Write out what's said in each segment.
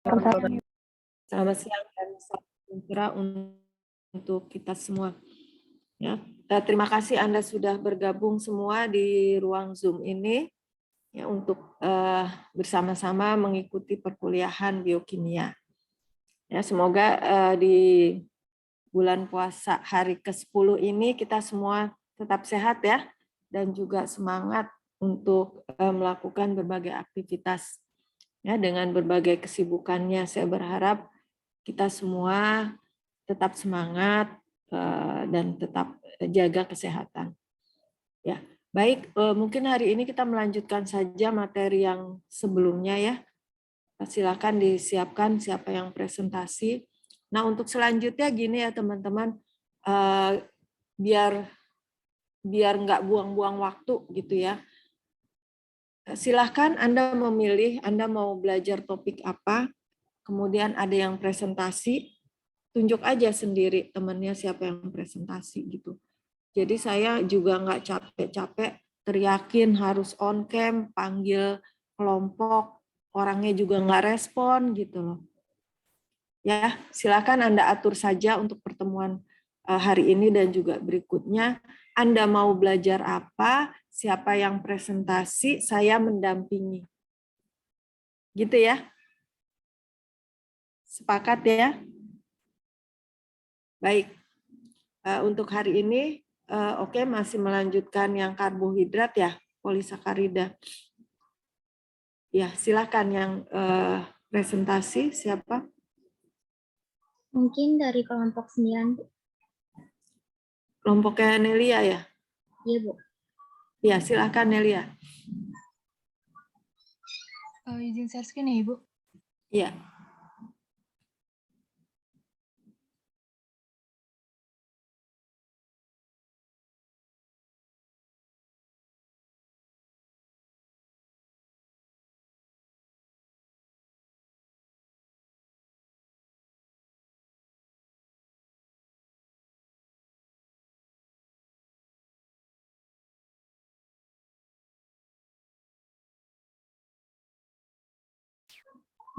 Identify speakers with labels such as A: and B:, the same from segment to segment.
A: Selamat siang dan salam sejahtera untuk kita semua. Ya, terima kasih Anda sudah bergabung semua di ruang Zoom ini ya, untuk bersama-sama mengikuti perkuliahan biokimia. Ya, semoga di bulan puasa hari ke-10 ini kita semua tetap sehat ya, dan juga semangat untuk melakukan berbagai aktivitas. Ya, dengan berbagai kesibukannya, saya berharap kita semua tetap semangat dan tetap jaga kesehatan. Ya, baik. Mungkin hari ini kita melanjutkan saja materi yang sebelumnya ya. Silakan disiapkan siapa yang presentasi. Nah, untuk selanjutnya gini ya teman-teman, biar nggak buang-buang waktu gitu ya. Silahkan Anda memilih, Anda mau belajar topik apa, kemudian ada yang presentasi, tunjuk aja sendiri temannya siapa yang presentasi gitu. Jadi saya juga nggak capek-capek teriakin harus on cam, panggil kelompok, orangnya juga nggak respon gitu loh. Ya, silakan Anda atur saja untuk pertemuan hari ini dan juga berikutnya. Anda mau belajar apa, siapa yang presentasi, saya mendampingi. Gitu ya. Sepakat ya? Baik. Untuk hari ini, oke, masih melanjutkan yang karbohidrat ya, polisakarida. Ya, silakan yang presentasi siapa?
B: Mungkin dari kelompok 9, Bu.
A: Kelompoknya Nelia ya?
B: Iya, Bu.
A: Ya, silakan Nelia.
C: Izin share screen ya, Ibu?
A: Iya.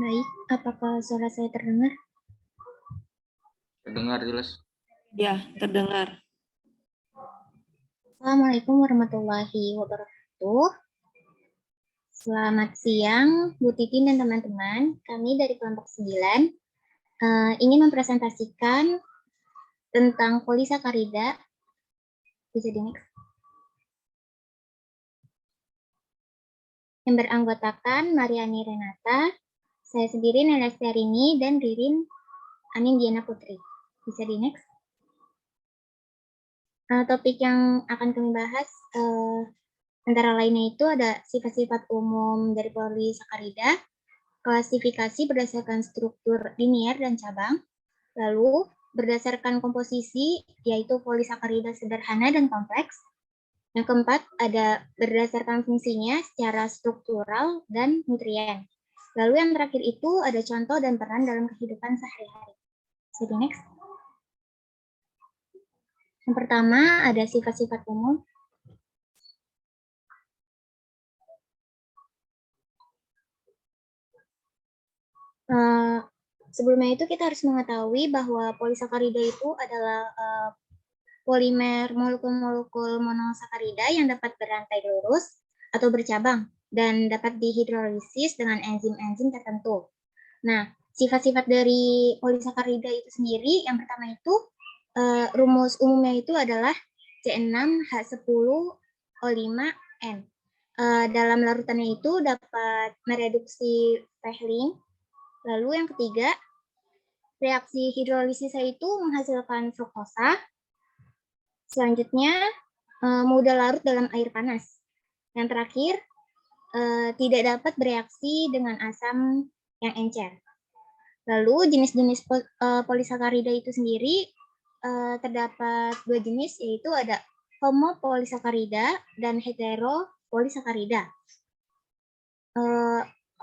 B: Baik, apakah suara saya terdengar?
D: Terdengar jelas.
A: Ya, terdengar.
B: Assalamualaikum warahmatullahi wabarakatuh. Selamat siang, Bu Titin dan teman-teman. Kami dari kelompok 9 ingin mempresentasikan tentang polisakarida. Bisa di next. Yang beranggotakan Mariani Renata, saya sendiri Nelia Stiarini, dan Ririn Anin Diana Putri. Bisa di next. Topik yang akan kami bahas antara lainnya itu ada sifat-sifat umum dari polisakarida, klasifikasi berdasarkan struktur linier dan cabang, lalu berdasarkan komposisi yaitu polisakarida sederhana dan kompleks. Yang keempat ada berdasarkan fungsinya secara struktural dan nutrien. Lalu yang terakhir itu ada contoh dan peran dalam kehidupan sehari-hari. Jadi next. Yang pertama ada sifat-sifat umum. Sebelumnya itu kita harus mengetahui bahwa polisakarida itu adalah polimer molekul-molekul monosakarida yang dapat berantai lurus atau bercabang dan dapat dihidrolisis dengan enzim-enzim tertentu. Nah, sifat-sifat dari polisakarida itu sendiri, yang pertama itu rumus umumnya itu adalah C6H10O5N. Dalam larutannya itu dapat mereduksi Fehling. Lalu yang ketiga, reaksi hidrolisisnya itu menghasilkan fruktosa. Selanjutnya, mudah larut dalam air panas. Yang terakhir, tidak dapat bereaksi dengan asam yang encer. Lalu jenis-jenis polisakarida itu sendiri terdapat dua jenis, yaitu ada homopolisakarida dan heteropolisakarida.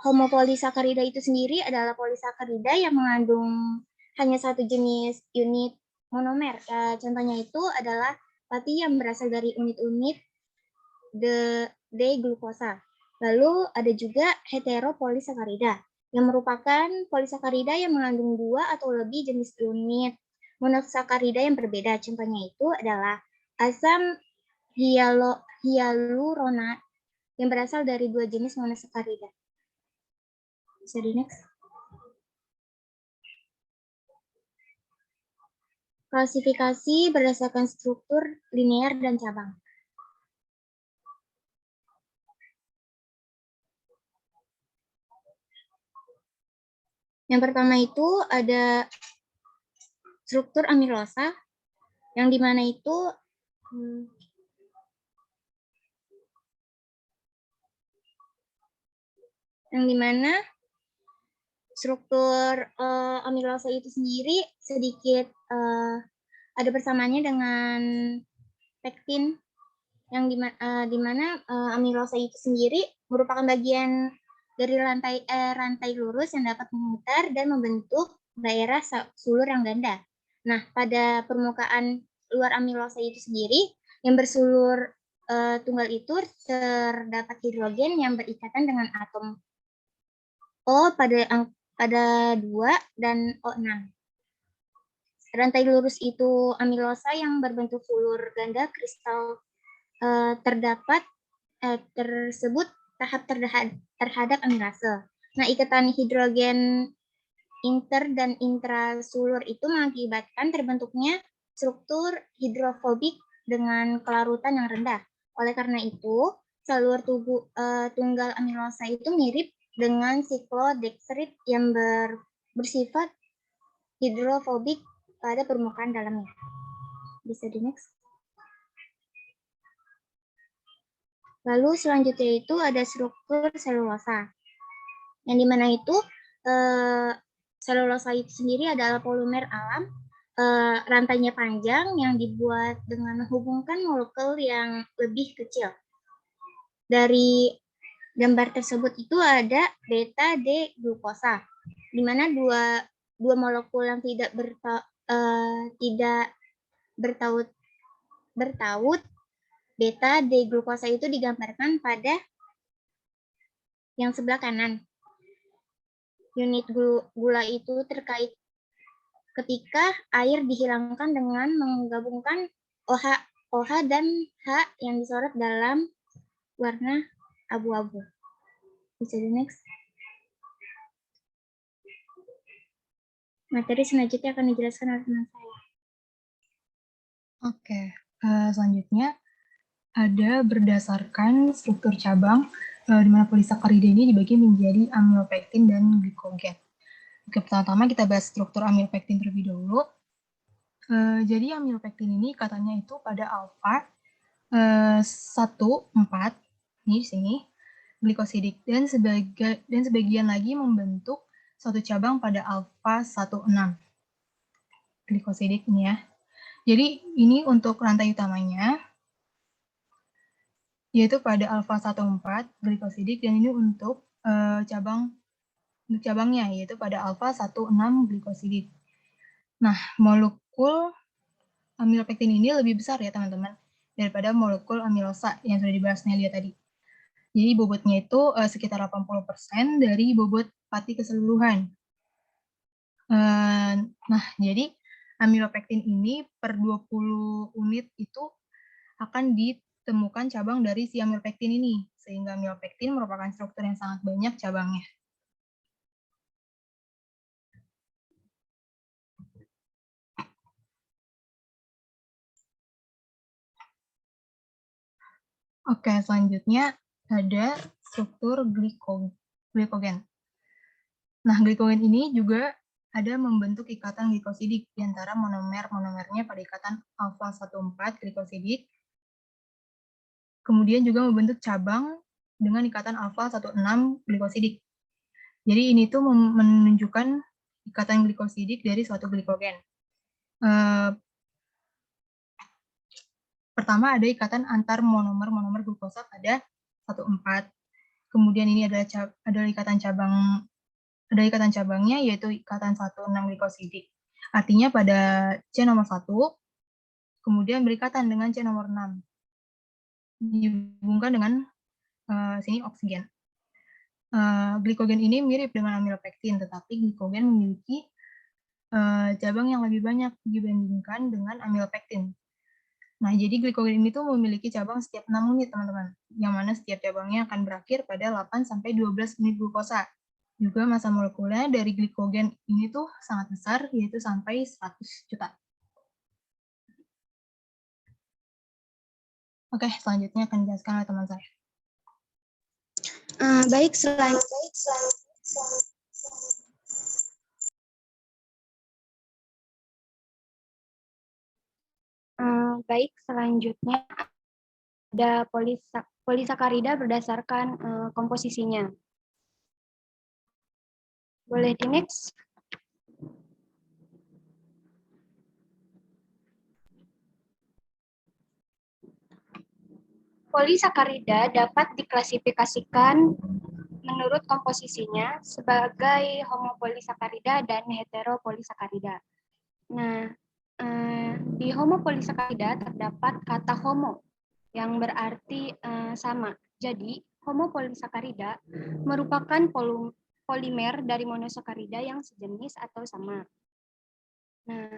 B: Homopolisakarida itu sendiri adalah polisakarida yang mengandung hanya satu jenis unit monomer. Contohnya itu adalah pati yang berasal dari unit-unit D-glukosa. Lalu ada juga heteropolisakarida. yang merupakan polisakarida yang mengandung 2 atau lebih jenis unit monosakarida yang berbeda. Contohnya itu adalah asam hyaluronat yang berasal dari 2 jenis monosakarida. Bisa di next. Klasifikasi berdasarkan struktur linear dan cabang. Yang pertama itu ada struktur amilosa, yang dimana itu struktur amilosa itu sendiri sedikit ada persamaannya dengan pektin, yang dimana amilosa itu sendiri merupakan bagian dari rantai lurus yang dapat memutar dan membentuk daerah sulur yang ganda. Nah, pada permukaan luar amilosa itu sendiri, yang bersulur tunggal itu terdapat hidrogen yang berikatan dengan atom O pada 2 dan O6. Rantai lurus itu amilosa yang berbentuk sulur ganda kristal tersebut tahap terhadap amilase. Nah, ikatan hidrogen inter dan intrasulur itu mengakibatkan terbentuknya struktur hidrofobik dengan kelarutan yang rendah. Oleh karena itu, salur tunggal amilosa itu mirip dengan siklodextrid yang bersifat hidrofobik pada permukaan dalamnya. Bisa di next. Lalu selanjutnya itu ada struktur selulosa. Yang dimana itu selulosa itu sendiri adalah polimer alam, rantainya panjang yang dibuat dengan menghubungkan molekul yang lebih kecil. Dari gambar tersebut itu ada beta D glukosa, di mana dua molekul yang tidak bertaut beta D glukosa itu digambarkan pada yang sebelah kanan. Unit gula itu terkait ketika air dihilangkan dengan menggabungkan OH dan H yang disorot dalam warna abu-abu. Bisa di next. Materi selanjutnya akan dijelaskan oleh teman saya.
C: Oke, selanjutnya ada berdasarkan struktur cabang, di mana polisakarida ini dibagi menjadi amilopektin dan glikogen. Oke, pertama-tama kita bahas struktur amilopektin terlebih dahulu. Jadi amilopektin ini katanya itu pada alfa 1,4 ini di sini glikosidik dan sebagian lagi membentuk suatu cabang pada alfa 1,6 glikosidik ini ya. Jadi ini untuk rantai utamanya yaitu pada alfa 1,4 glikosidik dan ini untuk cabangnya yaitu pada alfa 1,6 glikosidik. Nah, molekul amilopektin ini lebih besar ya teman-teman daripada molekul amilosa yang sudah dibahas Nelia tadi. Jadi bobotnya itu sekitar 80% dari bobot pati keseluruhan. Nah, jadi amilopektin ini per 20 unit itu akan ditemukan cabang dari si amilopektin ini, sehingga amilopektin merupakan struktur yang sangat banyak cabangnya. Oke, selanjutnya ada struktur glikogen. Nah, glikogen ini juga ada membentuk ikatan glikosidik di antara monomernya pada ikatan alfa 1,4 glikosidik. Kemudian juga membentuk cabang dengan ikatan alfa 1,6 glikosidik. Jadi ini tuh menunjukkan ikatan glikosidik dari suatu glikogen. Pertama ada ikatan antar monomer glukosa pada 1,4. Kemudian ini ada ikatan cabangnya yaitu ikatan 1,6 glikosidik. Artinya pada C nomor 1 kemudian berikatan dengan C nomor 6. Dihubungkan dengan sini oksigen. Glikogen ini mirip dengan amilopektin, tetapi glikogen memiliki cabang yang lebih banyak dibandingkan dengan amilopektin. Nah, jadi glikogen ini tuh memiliki cabang setiap 6 unit, teman-teman. Yang mana setiap cabangnya akan berakhir pada 8-12 unit glukosa. Juga massa molekulnya dari glikogen ini tuh sangat besar, yaitu sampai 100 juta. Oke, selanjutnya akan dijelaskan oleh teman saya.
B: Baik, selanjutnya ada polisakarida berdasarkan komposisinya. Boleh di next? Polisakarida dapat diklasifikasikan menurut komposisinya sebagai homopolisakarida dan heteropolisakarida. Nah, di homopolisakarida terdapat kata homo yang berarti sama. Jadi, homopolisakarida merupakan polimer dari monosakarida yang sejenis atau sama. Nah,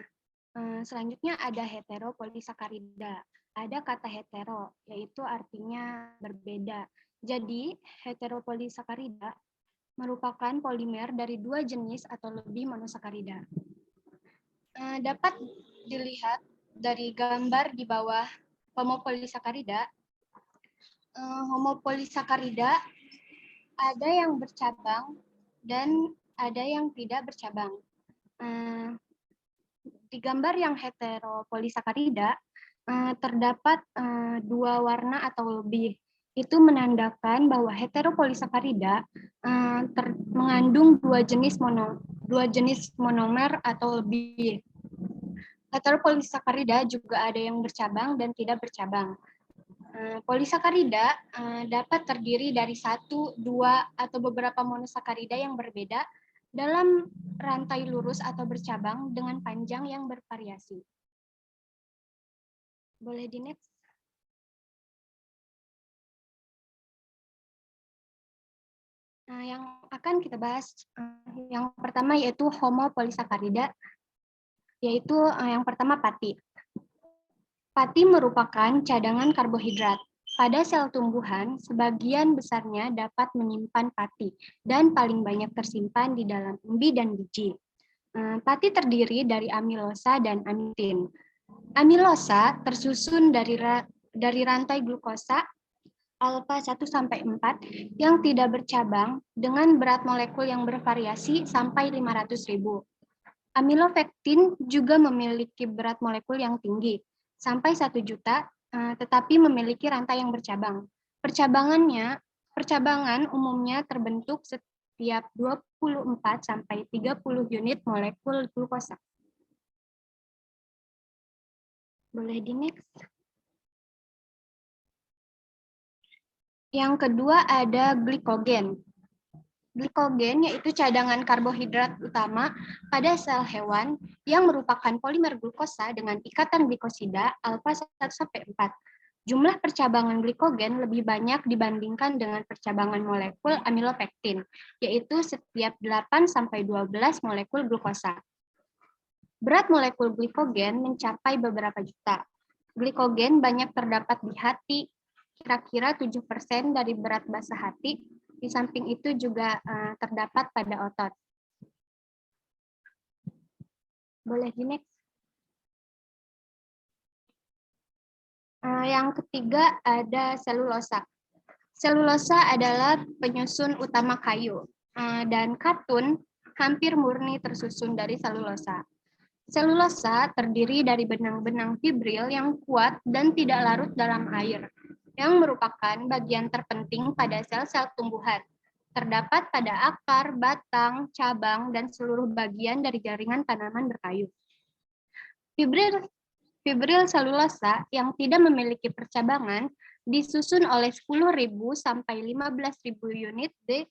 B: selanjutnya ada heteropolisakarida. Ada kata hetero, yaitu artinya berbeda. Jadi, heteropolisakarida merupakan polimer dari 2 jenis atau lebih monosakarida. Dapat dilihat dari gambar di bawah homopolisakarida. Homopolisakarida ada yang bercabang dan ada yang tidak bercabang. Di gambar yang heteropolisakarida terdapat 2 warna atau lebih. Itu menandakan bahwa heteropolisakarida mengandung 2 jenis monomer atau lebih. Heteropolisakarida juga ada yang bercabang dan tidak bercabang. Polisakarida dapat terdiri dari 1, 2, atau beberapa monosakarida yang berbeda dalam rantai lurus atau bercabang dengan panjang yang bervariasi. Boleh di next? Yang akan kita bahas yang pertama yaitu homopolisakarida, yaitu yang pertama pati. Pati merupakan cadangan karbohidrat. Pada sel tumbuhan, sebagian besarnya dapat menyimpan pati dan paling banyak tersimpan di dalam umbi dan biji. Pati terdiri dari amilosa dan amitin. Amilosa tersusun dari rantai glukosa alfa 1-4 yang tidak bercabang dengan berat molekul yang bervariasi sampai 500.000. Amilopektin juga memiliki berat molekul yang tinggi, sampai 1 juta, tetapi memiliki rantai yang bercabang. Percabangan umumnya terbentuk setiap 24-30 unit molekul glukosa. Boleh di next? Yang kedua ada glikogen. Glikogen yaitu cadangan karbohidrat utama pada sel hewan yang merupakan polimer glukosa dengan ikatan glikosida alfa 1-4. Jumlah percabangan glikogen lebih banyak dibandingkan dengan percabangan molekul amilopektin, yaitu setiap 8-12 molekul glukosa. Berat molekul glikogen mencapai beberapa juta. Glikogen banyak terdapat di hati, kira-kira 7% dari berat basa hati. Di samping itu juga terdapat pada otot. Boleh di next. Yang ketiga ada selulosa. Selulosa adalah penyusun utama kayu, dan katun hampir murni tersusun dari selulosa. Selulosa terdiri dari benang-benang fibril yang kuat dan tidak larut dalam air, yang merupakan bagian terpenting pada sel-sel tumbuhan. Terdapat pada akar, batang, cabang, dan seluruh bagian dari jaringan tanaman berkayu. Fibril selulosa yang tidak memiliki percabangan disusun oleh 10.000 sampai 15.000 unit de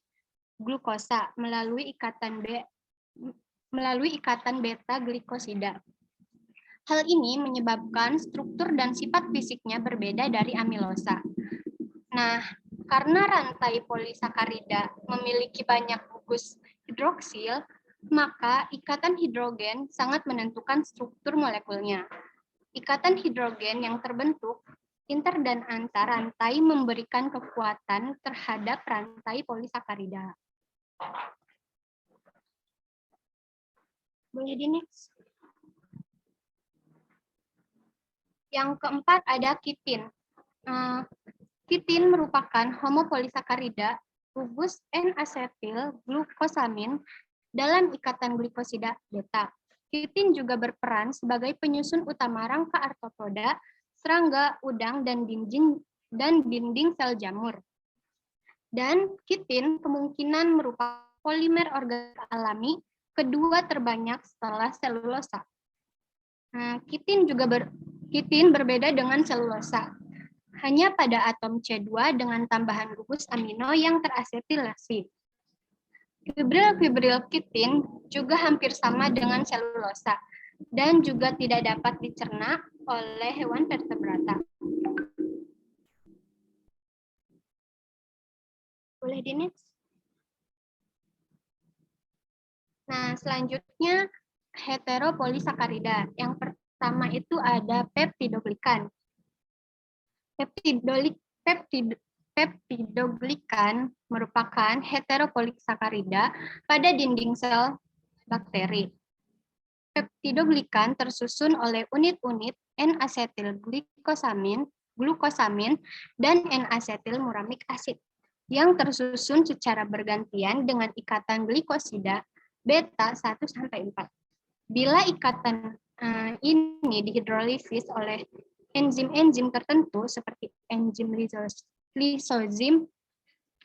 B: glukosa melalui ikatan beta glikosida. Hal ini menyebabkan struktur dan sifat fisiknya berbeda dari amilosa. Nah,
D: Karena rantai polisakarida memiliki banyak gugus hidroksil, maka ikatan hidrogen sangat menentukan struktur molekulnya. Ikatan hidrogen yang terbentuk inter dan antar rantai memberikan kekuatan terhadap rantai polisakarida. Boleh di next. Yang keempat ada kitin. Kitin merupakan homopolisakarida gugus N-asetil glukosamin dalam ikatan glikosida beta. Kitin juga berperan sebagai penyusun utama rangka arthropoda, serangga, udang, dan dinding sel jamur. Dan kitin kemungkinan merupakan polimer organik alami kedua terbanyak setelah selulosa. Kitin berbeda dengan selulosa. Hanya pada atom C2 dengan tambahan gugus amino yang terasetilasi. Fibril kitin juga hampir sama dengan selulosa dan juga tidak dapat dicerna oleh hewan vertebrata. Boleh di next. Nah, selanjutnya heteropolisakarida. Yang pertama itu ada peptidoglikan. Peptidoglikan merupakan heteropolisakarida pada dinding sel bakteri. Peptidoglikan tersusun oleh unit-unit N-asetil glukosamin, dan N-asetil-muramik asid yang tersusun secara bergantian dengan ikatan glikosida beta 1-4. Bila ikatan ini dihidrolisis oleh enzim-enzim tertentu seperti enzim lisozim,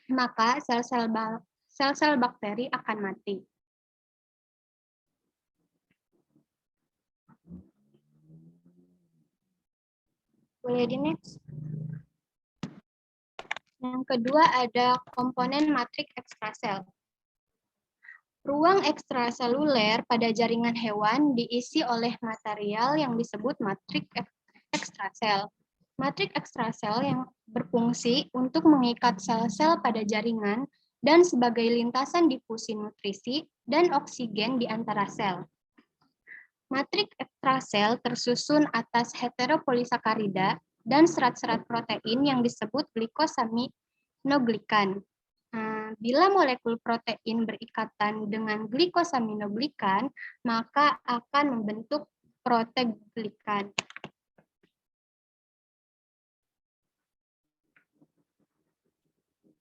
D: maka sel-sel bakteri akan mati. Boleh di next. Yang kedua ada komponen matrik ekstrasel. Ruang ekstraseluler pada jaringan hewan diisi oleh material yang disebut matrik ekstrasel. Matrik ekstrasel yang berfungsi untuk mengikat sel-sel pada jaringan dan sebagai lintasan difusi nutrisi dan oksigen di antara sel. Matrik ekstrasel tersusun atas heteropolisakarida dan serat-serat protein yang disebut glikosaminoglikan. Bila molekul protein berikatan dengan glikosaminoglikan, maka akan membentuk proteoglikan.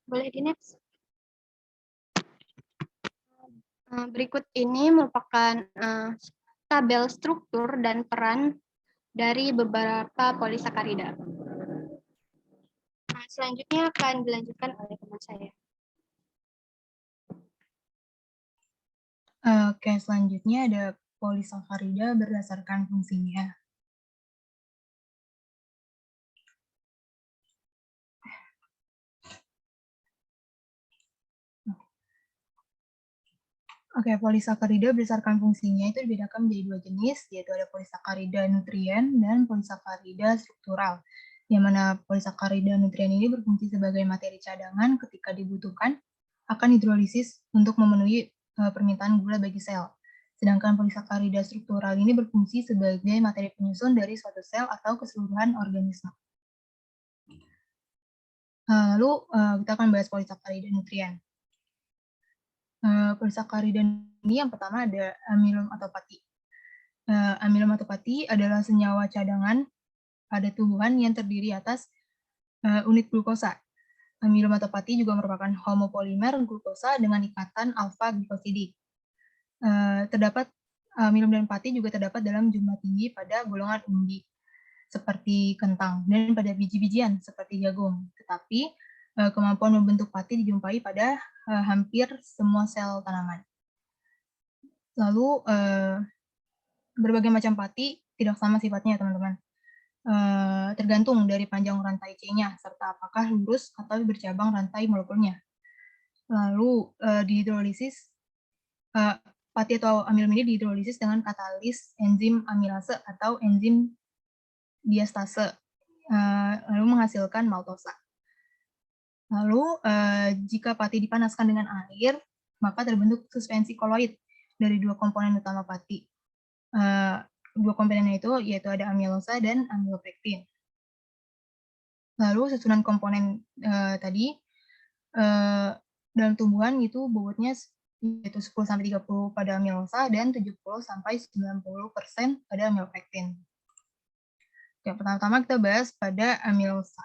D: Boleh di next. Berikut ini merupakan tabel struktur dan peran dari beberapa polisakarida. Selanjutnya akan dilanjutkan oleh teman saya.
C: Oke, selanjutnya ada polisakarida berdasarkan fungsinya. Oke, polisakarida berdasarkan fungsinya itu dibedakan menjadi dua jenis, yaitu ada polisakarida nutrien dan polisakarida struktural. Yang mana polisakarida nutrien ini berfungsi sebagai materi cadangan ketika dibutuhkan akan hidrolisis untuk memenuhi permintaan gula bagi sel. Sedangkan polisakarida struktural ini berfungsi sebagai materi penyusun dari suatu sel atau keseluruhan organisme. Lalu kita akan bahas polisakarida nutrien. Polisakarida ini yang pertama ada amilum atau pati. Amilum atau pati adalah senyawa cadangan pada tumbuhan yang terdiri atas unit glukosa. Amilum atau pati juga merupakan homopolimer glukosa dengan ikatan alfa glikosidik. Terdapat amilum dan pati juga terdapat dalam jumlah tinggi pada golongan umbi seperti kentang dan pada biji-bijian seperti jagung. Tetapi kemampuan membentuk pati dijumpai pada hampir semua sel tanaman. Lalu berbagai macam pati tidak sama sifatnya, teman-teman. Tergantung dari panjang rantai C-nya serta apakah lurus atau bercabang rantai molekulnya. Lalu dihidrolisis pati atau amilum ini dihidrolisis dengan katalis enzim amilase atau enzim diastase, lalu menghasilkan maltosa. Lalu, jika pati dipanaskan dengan air, maka terbentuk suspensi koloid dari dua komponen utama pati. Dua komponennya itu yaitu ada amilosa dan amilopektin. Lalu susunan komponen tadi dalam tumbuhan itu bobotnya yaitu 10-30 pada amilosa dan 70-90% pada amilopektin. Oke, pertama-tama kita bahas pada amilosa.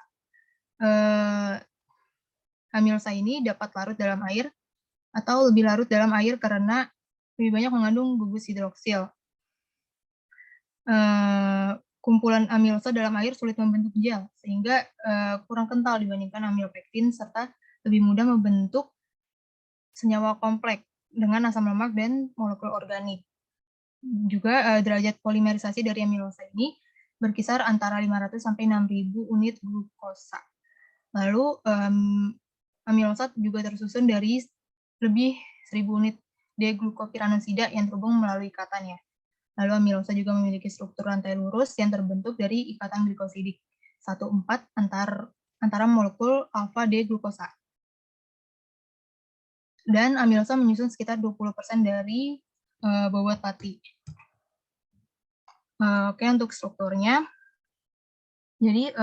C: Amilosa ini dapat larut dalam air atau lebih larut dalam air karena lebih banyak mengandung gugus hidroksil. Kumpulan amilosa dalam air sulit membentuk gel, sehingga kurang kental dibandingkan amilopektin, serta lebih mudah membentuk senyawa kompleks dengan asam lemak dan molekul organik. Juga derajat polimerisasi dari amilosa ini berkisar antara 500 sampai 6.000 unit glukosa. Lalu amilosa juga tersusun dari lebih 1.000 unit D-glukopiranosida yang terhubung melalui ikatannya. Lalu amilosa juga memiliki struktur rantai lurus yang terbentuk dari ikatan glikosidik 1,4 antara molekul alfa D-glukosa. Dan amilosa menyusun sekitar 20% dari bobot pati. Oke, untuk strukturnya. Jadi,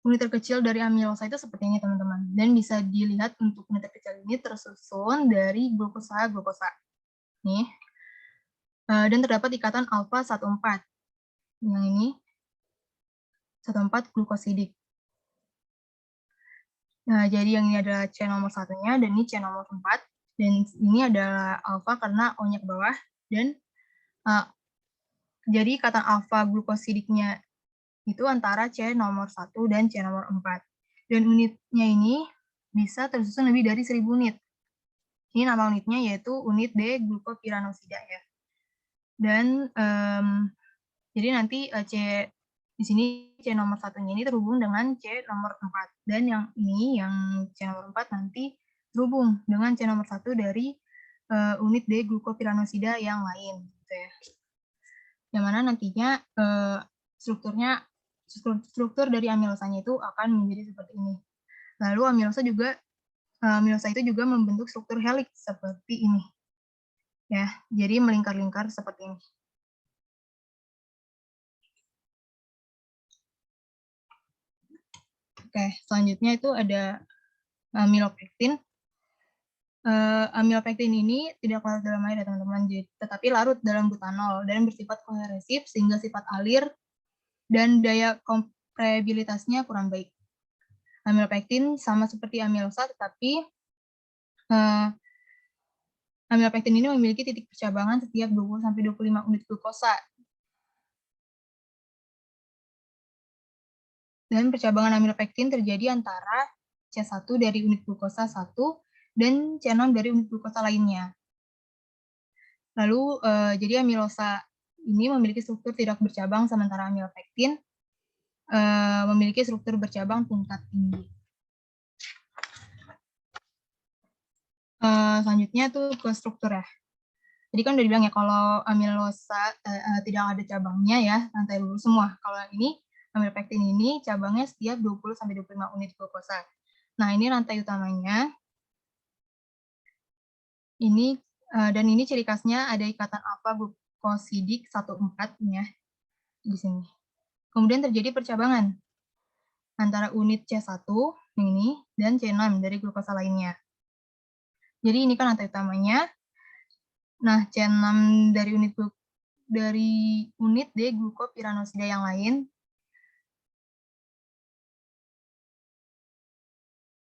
C: unit terkecil dari amilosa itu seperti ini, teman-teman. Dan bisa dilihat untuk unit terkecil ini tersusun dari glukosa. Nih. Dan terdapat ikatan alfa 1,4. Yang ini 1,4 glukosidik. Nah, jadi yang ini adalah C nomor 1-nya, dan ini C nomor 4. Dan ini adalah alfa karena O-nya ke bawah. Dan jadi ikatan alfa glukosidiknya itu antara C nomor 1 dan C nomor 4. Dan unitnya ini bisa tersusun lebih dari 1.000 unit. Ini nama unitnya yaitu unit D-glukopiranosida ya. Dan jadi nanti di sini C nomor 1-nya ini terhubung dengan C nomor 4. Dan yang ini, yang C nomor 4 nanti terhubung dengan C nomor 1 dari unit D-glukopiranosida yang lain. Gitu ya. Yang mana nantinya struktur dari amilosanya itu akan menjadi seperti ini. Lalu amilosa itu juga membentuk struktur helix seperti ini. Ya, jadi melingkar-lingkar seperti ini. Oke, selanjutnya itu ada amilopektin. Amilopektin ini tidak larut dalam air ya teman-teman, tetapi larut dalam butanol dan bersifat koheresif sehingga sifat alir dan daya kompresibilitasnya kurang baik. Amilopektin sama seperti amilosa, tetapi amilopektin ini memiliki titik percabangan setiap 20-25 unit glukosa. Dan percabangan amilopektin terjadi antara C1 dari unit glukosa 1 dan C6 dari unit glukosa lainnya. Lalu, jadi amilosa ini memiliki struktur tidak bercabang, sementara amilopektin memiliki struktur bercabang tingkat tinggi. Selanjutnya tuh ke struktur ya. Jadi kan udah dibilang ya, kalau amilosa tidak ada cabangnya ya, rantai lurus semua. Kalau ini, amilopektin ini cabangnya setiap 20-25 unit glukosa. Nah, ini rantai utamanya. Ini dan ini ciri khasnya ada ikatan alfa glukosidik 1,4 ya di sini. Kemudian terjadi percabangan antara unit C1 ini dan C6 dari glukosa lainnya. Jadi ini kan rantai utamanya. Nah, C6 dari unit D-glukopiranosida yang lain.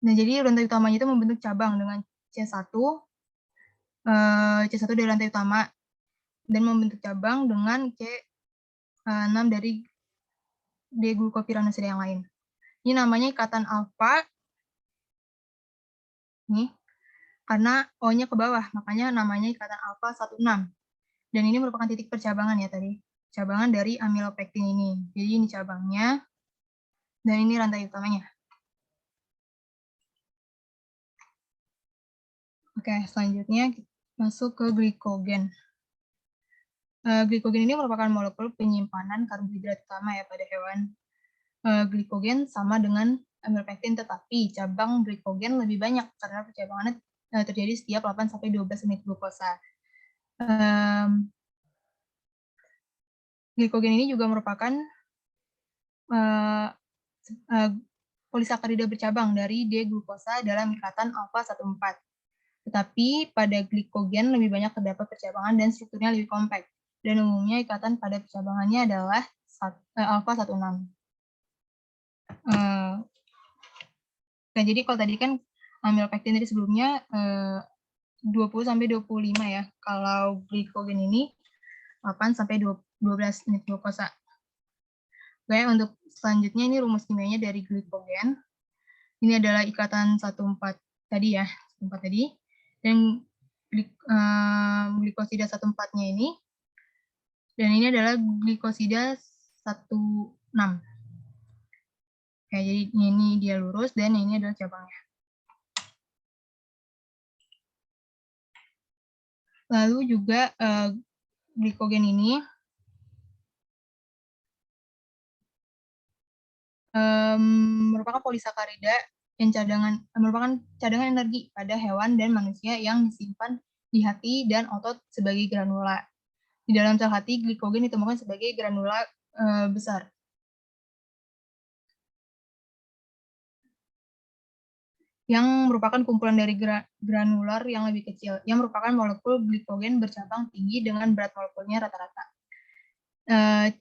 C: Nah, jadi rantai utamanya itu membentuk cabang dengan C1 dari rantai utama dan membentuk cabang dengan C6 dari D-glukopiranosida yang lain. Ini namanya ikatan alfa. Nih, karena O-nya ke bawah, makanya namanya ikatan alfa 1,6. Dan ini merupakan titik percabangan ya tadi. Cabangan dari amilopektin ini. Jadi ini cabangnya, dan ini rantai utamanya. Oke, selanjutnya masuk ke glikogen. Glikogen ini merupakan molekul penyimpanan karbohidrat utama ya pada hewan. Glikogen sama dengan amilopektin, tetapi cabang glikogen lebih banyak karena percabangannya terjadi setiap 8-12 menit glukosa. Glikogen ini juga merupakan polisakarida bercabang dari D-glukosa dalam ikatan alfa 14. Tetapi pada glikogen lebih banyak terdapat percabangan dan strukturnya lebih kompak. Dan umumnya ikatan pada percabangannya adalah alfa 16. Nah, jadi kalau tadi kan amilopektin dari sebelumnya 20-25 ya. Kalau glikogen ini 8-12 menit glukosa. Oke, untuk selanjutnya ini rumus kimianya dari glikogen. Ini adalah ikatan 14 tadi ya, 14 tadi. Dan glikosida 14-nya ini. Dan ini adalah glikosida 16. Oke, jadi ini dia lurus dan ini adalah cabangnya. Lalu juga glikogen ini merupakan polisakarida yang merupakan cadangan energi pada hewan dan manusia yang disimpan di hati dan otot sebagai granula. Di dalam sel hati, glikogen ditemukan sebagai granula besar. Yang merupakan kumpulan dari granular yang lebih kecil, yang merupakan molekul glikogen bercabang tinggi dengan berat molekulnya rata-rata.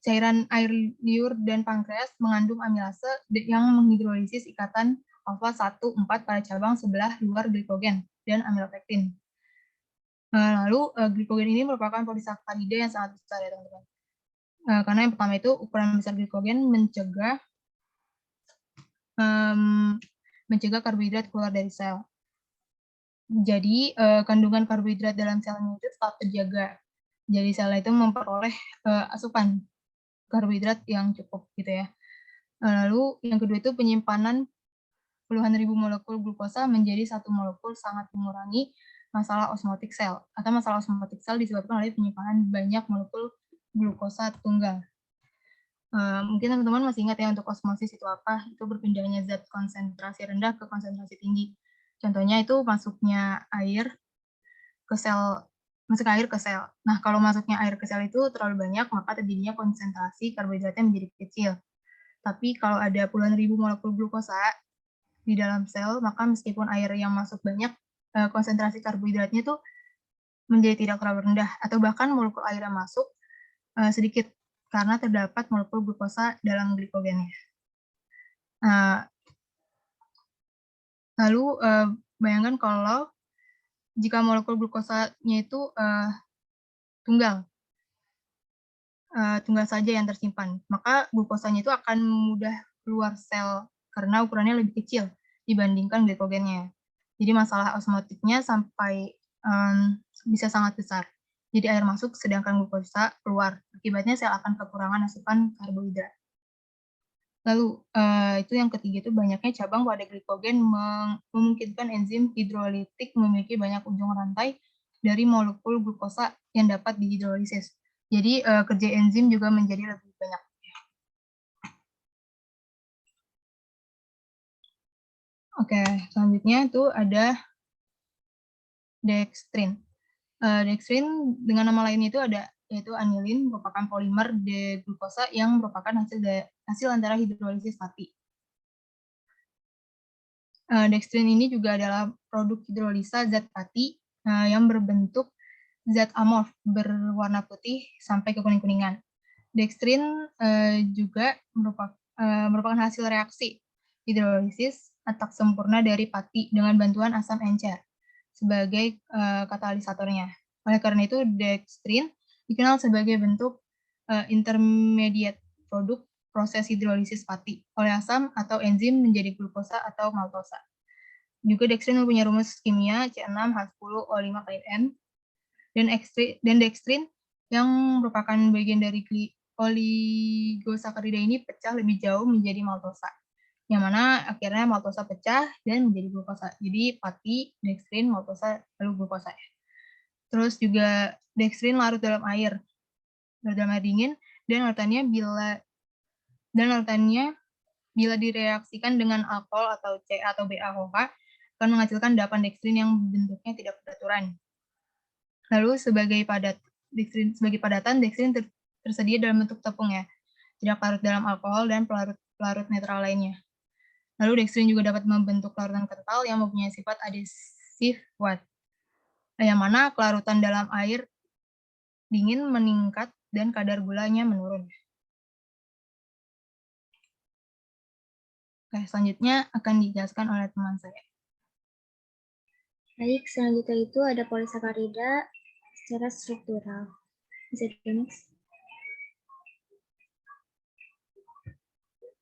C: Cairan air liur dan pankreas mengandung amilase yang menghidrolisis ikatan alfa 14 pada cabang sebelah luar glikogen dan amilopektin. Lalu glikogen ini merupakan polisakarida yang sangat besar ya teman-teman. Karena yang pertama itu ukuran besar glikogen mencegah karbohidrat keluar dari sel. Jadi kandungan karbohidrat dalam selnya itu tetap terjaga. Jadi sel itu memperoleh asupan karbohidrat yang cukup gitu ya. Lalu yang kedua itu penyimpanan puluhan ribu molekul glukosa menjadi satu molekul sangat mengurangi masalah osmotik sel. Atau masalah osmotik sel disebabkan oleh penyimpanan banyak molekul glukosa tunggal. Mungkin teman-teman masih ingat ya untuk osmosis itu apa? Itu berpindahnya zat konsentrasi rendah ke konsentrasi tinggi. Contohnya itu masuknya air ke sel. Nah, kalau masuknya air ke sel itu terlalu banyak, maka terjadinya konsentrasi karbohidratnya menjadi kecil. Tapi kalau ada puluhan ribu molekul glukosa di dalam sel, maka meskipun air yang masuk banyak, konsentrasi karbohidratnya itu menjadi tidak terlalu rendah, atau bahkan molekul air yang masuk sedikit, karena terdapat molekul glukosa dalam glikogennya. Lalu bayangkan kalau jika molekul glukosanya itu tunggal saja yang tersimpan, maka glukosanya itu akan mudah keluar sel karena ukurannya lebih kecil dibandingkan glikogennya. Jadi masalah osmotiknya sampai bisa sangat besar. Jadi air masuk sedangkan glukosa keluar. Akibatnya sel akan kekurangan asupan karbohidrat. Lalu itu yang ketiga itu banyaknya cabang pada glikogen memungkinkan enzim hidrolitik memiliki banyak ujung rantai dari molekul glukosa yang dapat dihidrolisis. Jadi kerja enzim juga menjadi lebih banyak. Oke, selanjutnya itu ada dextrin. Dextrin dengan nama lainnya itu ada yaitu anilin, merupakan polimer D-glukosa yang merupakan hasil antara hidrolisis hati. Dextrin ini juga adalah produk hidrolisa zat hati yang berbentuk zat amorf berwarna putih sampai ke kuning-kuningan. Dextrin juga merupakan hasil reaksi hidrolisis atak sempurna dari pati dengan bantuan asam encer sebagai katalisatornya. Oleh karena itu, dextrin dikenal sebagai bentuk intermediate produk proses hidrolisis pati oleh asam atau enzim menjadi glukosa atau maltosa. Juga dextrin mempunyai rumus kimia C6H10O5N dan dextrin yang merupakan bagian dari oligosakarida ini pecah lebih jauh menjadi maltosa. Yang mana akhirnya maltosa pecah dan menjadi glukosa. Jadi pati, dextrin, maltosa, lalu glukosa. Terus juga dextrin larut dalam air dingin dan larutannya bila direaksikan dengan alkohol atau C atau BaOH akan menghasilkan endapan dekstrin yang bentuknya tidak beraturan. Lalu sebagai padatan, dekstrin tersedia dalam bentuk tepung ya, tidak larut dalam alkohol dan pelarut netral lainnya. Lalu dekstrin juga dapat membentuk larutan kental yang mempunyai sifat adhesif kuat, yang mana kelarutan dalam air dingin meningkat dan kadar gulanya menurun. Oke, selanjutnya akan dijelaskan oleh teman saya.
B: Baik, selanjutnya itu ada polisakarida secara struktural. Bisa di-next.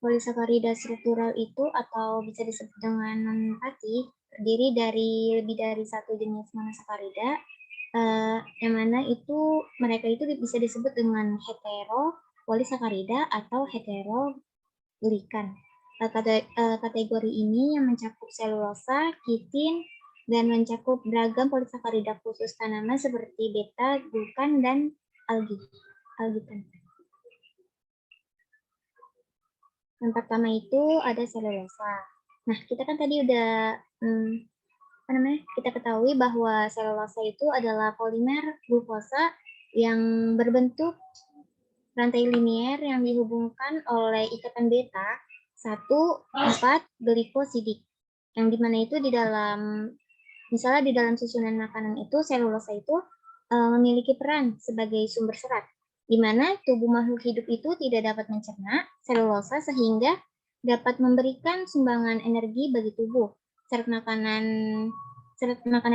B: Polisakarida struktural itu atau bisa disebut dengan non-fatty terdiri dari lebih dari satu jenis monosakarida, yang mana itu mereka itu bisa disebut dengan heteropolisakarida atau heteroglikan. Kategori ini yang mencakup selulosa, kitin, dan mencakup beragam polisakarida khusus tanaman seperti beta, glukan, dan algitan. Yang pertama itu ada selulosa. Nah, kita kan tadi udah kita ketahui bahwa selulosa itu adalah polimer glukosa yang berbentuk rantai linier yang dihubungkan oleh ikatan beta 1,4 glikosidik. Yang dimana itu misalnya di dalam susunan makanan itu selulosa itu memiliki peran sebagai sumber serat, di mana tubuh makhluk hidup itu tidak dapat mencerna selulosa sehingga dapat memberikan sumbangan energi bagi tubuh. Serat makanan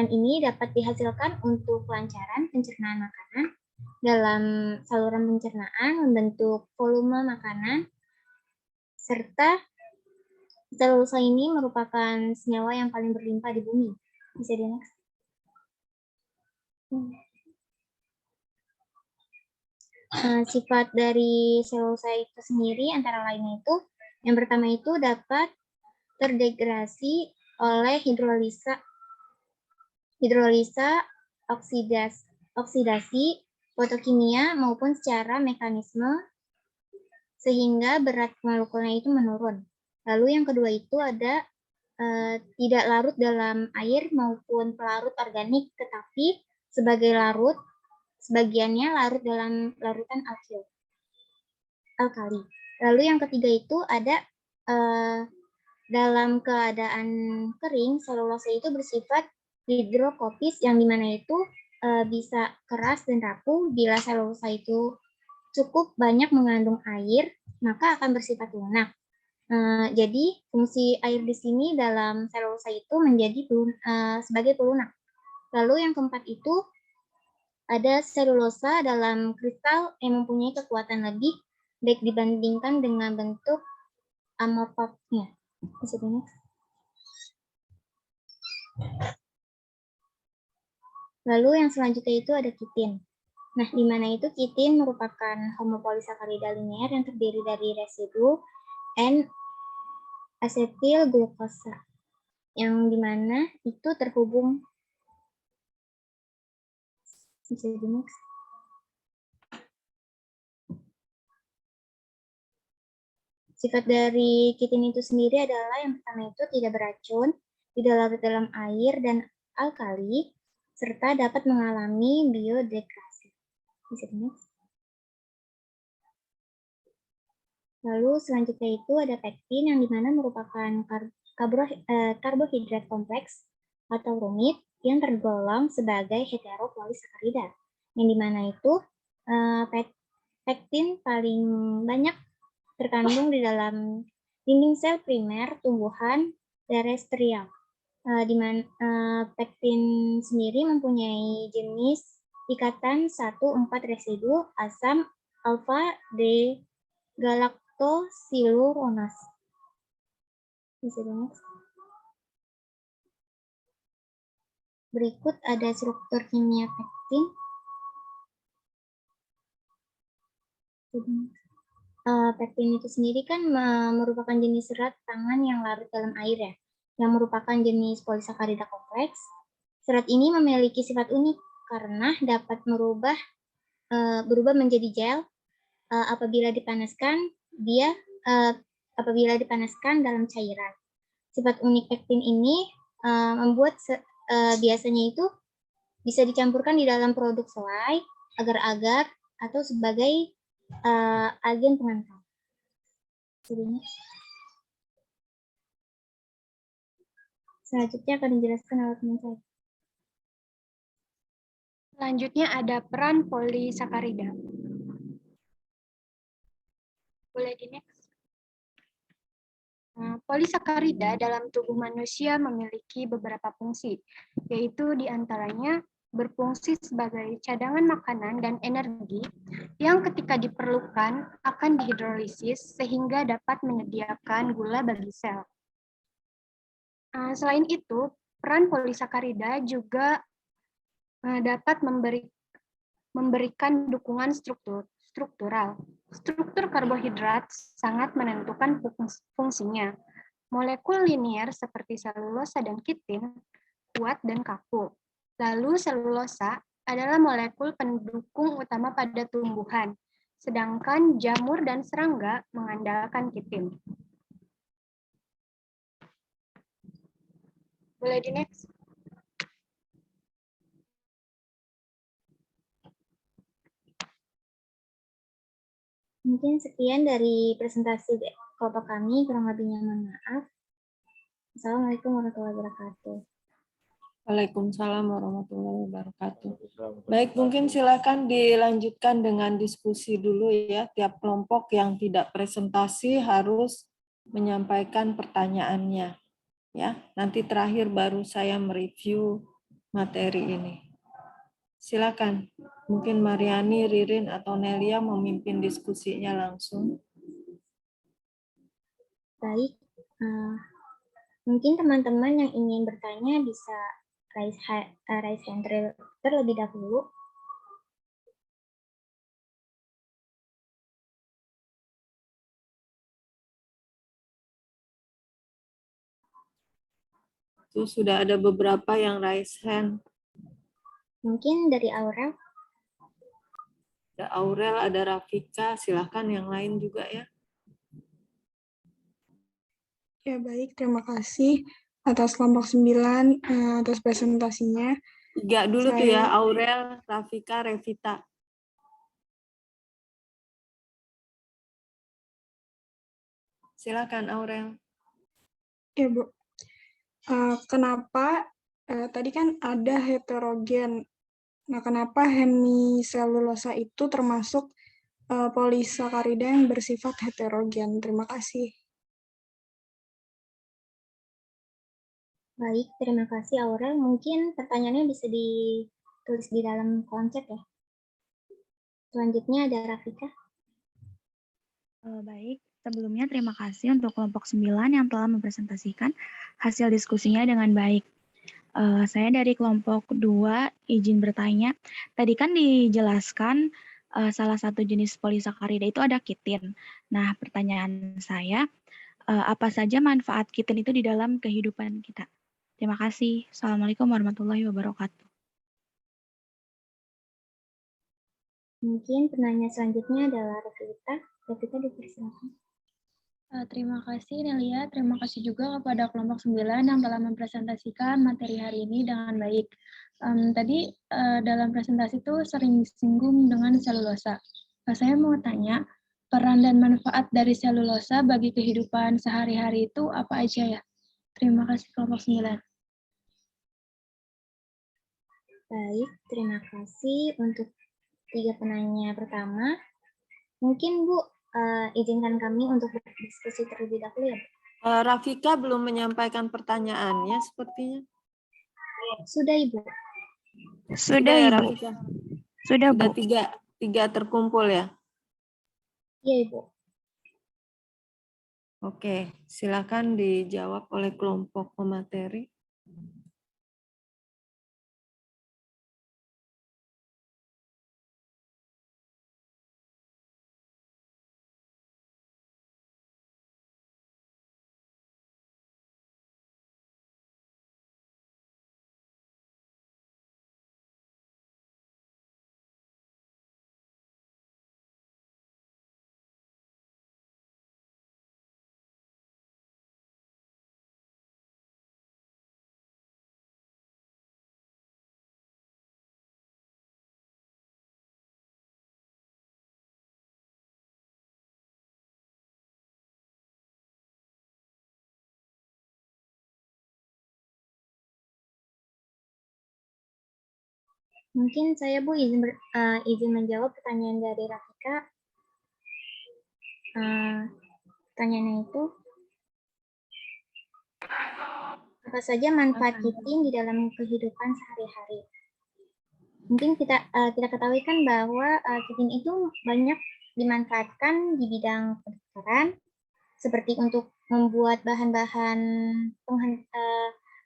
B: ini dapat dihasilkan untuk kelancaran pencernaan makanan dalam saluran pencernaan, membentuk volume makanan, serta selulosa ini merupakan senyawa yang paling berlimpah di bumi. Bisa di next. Sifat dari selulosa itu sendiri antara lainnya itu, yang pertama itu dapat terdegradasi oleh hidrolisa, oksidasi, fotokimia maupun secara mekanisme sehingga berat molekulnya itu menurun. Lalu yang kedua itu ada tidak larut dalam air maupun pelarut organik, tetapi sebagai larut, sebagiannya larut dalam larutan alkali. Lalu yang ketiga itu ada dalam keadaan kering, selulosa itu bersifat hidrokopis, yang dimana itu bisa keras dan rapuh. Bila selulosa itu cukup banyak mengandung air, maka akan bersifat lunak. Jadi fungsi air di sini dalam selulosa itu menjadi sebagai pelunak. Lalu yang keempat itu ada selulosa dalam kristal yang mempunyai kekuatan lebih baik dibandingkan dengan bentuk amorfnya. Lalu yang selanjutnya itu ada kitin. Nah, di mana itu kitin merupakan homopolisakarida linier yang terdiri dari residu N-asetil glukosa, yang dimana itu terhubung. Bisa di next. Sifat dari kitin itu sendiri adalah yang pertama itu tidak beracun, tidak larut dalam air dan alkali, serta dapat mengalami biodegradasi. Bisa di next. Lalu selanjutnya itu ada pektin, yang dimana merupakan karbohidrat kompleks atau rumit yang tergolong sebagai heteropolisakarida, yang dimana itu pektin paling banyak terkandung di dalam dinding sel primer tumbuhan terestrial. Di mana pektin sendiri mempunyai jenis ikatan 1,4 residu asam alfa-D-galactosiluronase. Bisa di next. Berikut ada struktur kimia pektin. Pektin itu sendiri kan merupakan jenis serat tangan yang larut dalam air ya, yang merupakan jenis polisakarida kompleks. Serat ini memiliki sifat unik karena dapat berubah menjadi gel apabila dipanaskan. Dia apabila dipanaskan dalam cairan. Sifat unik pektin ini membuat biasanya itu bisa dicampurkan di dalam produk selai, agar-agar, atau sebagai agen pengantar. Selanjutnya akan dijelaskan oleh teman saya.
D: Selanjutnya ada peran polisakarida. Boleh di next. Polisakarida dalam tubuh manusia memiliki beberapa fungsi, yaitu diantaranya berfungsi sebagai cadangan makanan dan energi yang ketika diperlukan akan dihidrolisis sehingga dapat menyediakan gula bagi sel. Selain itu, peran polisakarida juga dapat memberikan dukungan struktural. Struktur karbohidrat sangat menentukan fungsinya. Molekul linier seperti selulosa dan kitin kuat dan kaku. Lalu selulosa adalah molekul pendukung utama pada tumbuhan, sedangkan jamur dan serangga mengandalkan kitin. Boleh di next.
B: Mungkin sekian dari presentasi kelompok kami, kurang lebihnya mohon maaf. Assalamualaikum warahmatullahi wabarakatuh.
A: Waalaikumsalam warahmatullahi wabarakatuh. Baik, mungkin silakan dilanjutkan dengan diskusi dulu ya. Tiap kelompok yang tidak presentasi harus menyampaikan pertanyaannya. Ya, nanti terakhir baru saya mereview materi ini. Silakan. Mungkin Mariani, Ririn, atau Nelia memimpin diskusinya langsung.
B: Baik, mungkin teman-teman yang ingin bertanya bisa raise hand terlebih dahulu.
A: Itu sudah ada beberapa yang raise hand.
B: Mungkin dari Aurel.
A: Ada Aurel, ada Rafika, silakan yang lain juga ya.
E: Ya baik, terima kasih atas kelompok 9 atas presentasinya.
A: 3 dulu tuh ya, Aurel, Rafika, Revita. Silakan Aurel.
E: Ya Bu, kenapa tadi kan ada heterogen. Nah, kenapa hemiselulosa itu termasuk polisakarida yang bersifat heterogen? Terima kasih.
B: Baik, terima kasih Aurel. Mungkin pertanyaannya bisa ditulis di dalam konsep ya. Selanjutnya ada Rafika.
F: Baik, sebelumnya terima kasih untuk kelompok 9 yang telah mempresentasikan hasil diskusinya dengan baik. Saya dari kelompok 2 izin bertanya. Tadi kan dijelaskan salah satu jenis polisakarida itu ada kitin. Nah, pertanyaan saya, apa saja manfaat kitin itu di dalam kehidupan kita? Terima kasih. Assalamualaikum warahmatullahi wabarakatuh.
B: Mungkin penanya selanjutnya adalah Revita. Revita dipersilakan.
G: Terima kasih Nelia, terima kasih juga kepada kelompok 9 yang telah mempresentasikan materi hari ini dengan baik. Tadi dalam presentasi itu sering disinggung dengan selulosa. Saya mau tanya, peran dan manfaat dari selulosa bagi kehidupan sehari-hari itu apa aja ya? Terima kasih kelompok 9.
B: Baik, terima kasih untuk 3 penanya pertama. Mungkin Bu, izinkan kami untuk berdiskusi terlebih dahulu ya, Bu.
A: Rafika belum menyampaikan pertanyaannya sepertinya.
B: Sudah Ibu.
F: Sudah,
A: ya,
F: Ibu.
A: Rafika?
F: Sudah, Bu.
A: Tiga terkumpul ya?
B: Iya Ibu.
A: Oke, silakan dijawab oleh kelompok pemateri.
B: Mungkin saya Bu izin menjawab pertanyaan dari Rafika. Pertanyaannya itu, apa saja manfaat kitin di dalam kehidupan sehari-hari? Mungkin kita ketahui kan bahwa kitin itu banyak dimanfaatkan di bidang kedokteran, seperti untuk membuat bahan-bahan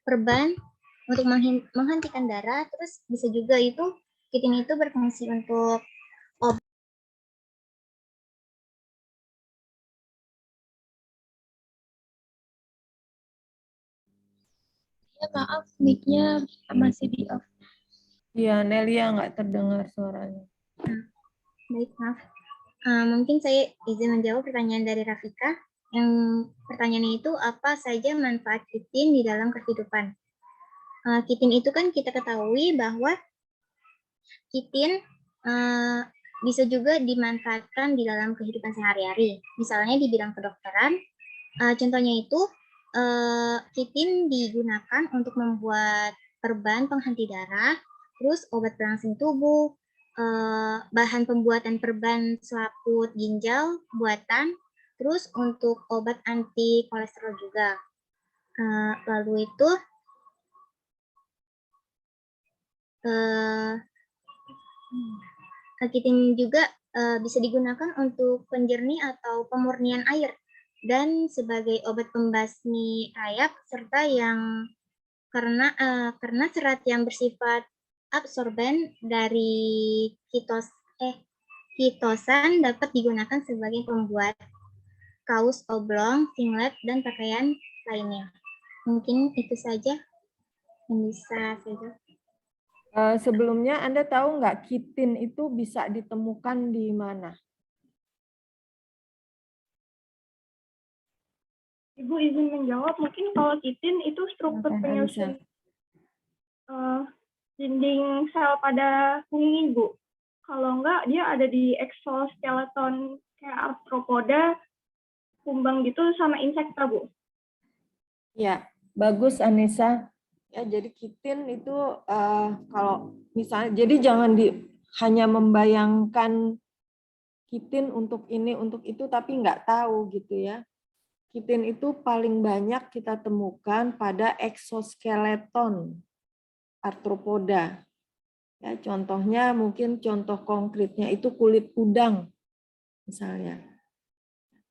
B: perban untuk menghentikan darah. Terus bisa juga itu kitin itu berfungsi untuk
G: Ya, maaf, mic-nya masih di off.
A: Iya, Nelia nggak terdengar suaranya.
B: Baik, maaf. Mungkin saya izin menjawab pertanyaan dari Rafika. Yang pertanyaannya itu, apa saja manfaat kitin di dalam kehidupan? Kitin itu kan kita ketahui bahwa kitin bisa juga dimanfaatkan di dalam kehidupan sehari-hari. Misalnya di bidang kedokteran, contohnya itu kitin digunakan untuk membuat perban penghenti darah, terus obat perangsang tubuh, bahan pembuatan perban selaput ginjal buatan, terus untuk obat anti kolesterol juga. Lalu itu kitin juga bisa digunakan untuk penjernih atau pemurnian air dan sebagai obat pembasmi rayap, serta yang karena serat yang bersifat absorben dari kitosan dapat digunakan sebagai pembuat kaos oblong, singlet, dan pakaian lainnya. Mungkin itu saja yang bisa saya jawab.
A: Sebelumnya Anda tahu nggak kitin itu bisa ditemukan di mana?
E: Ibu izin menjawab, mungkin kalau kitin itu struktur penyusun dinding sel pada kuning Ibu. Kalau enggak, dia ada di exoskeleton kayak arthropoda, kumbang gitu, sama insekta, Bu.
A: Ya, bagus Anissa. Ya, jadi kitin itu kalau misalnya, jadi jangan hanya membayangkan kitin untuk ini, untuk itu, tapi nggak tahu gitu ya. Kitin itu paling banyak kita temukan pada exoskeleton arthropoda. Ya, contohnya mungkin contoh konkretnya itu kulit udang misalnya.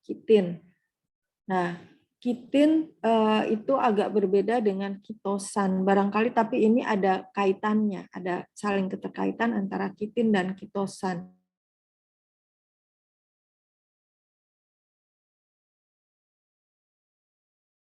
A: Kitin. Nah, kitin itu agak berbeda dengan kitosan barangkali, tapi ini ada kaitannya, ada saling keterkaitan antara kitin dan kitosan.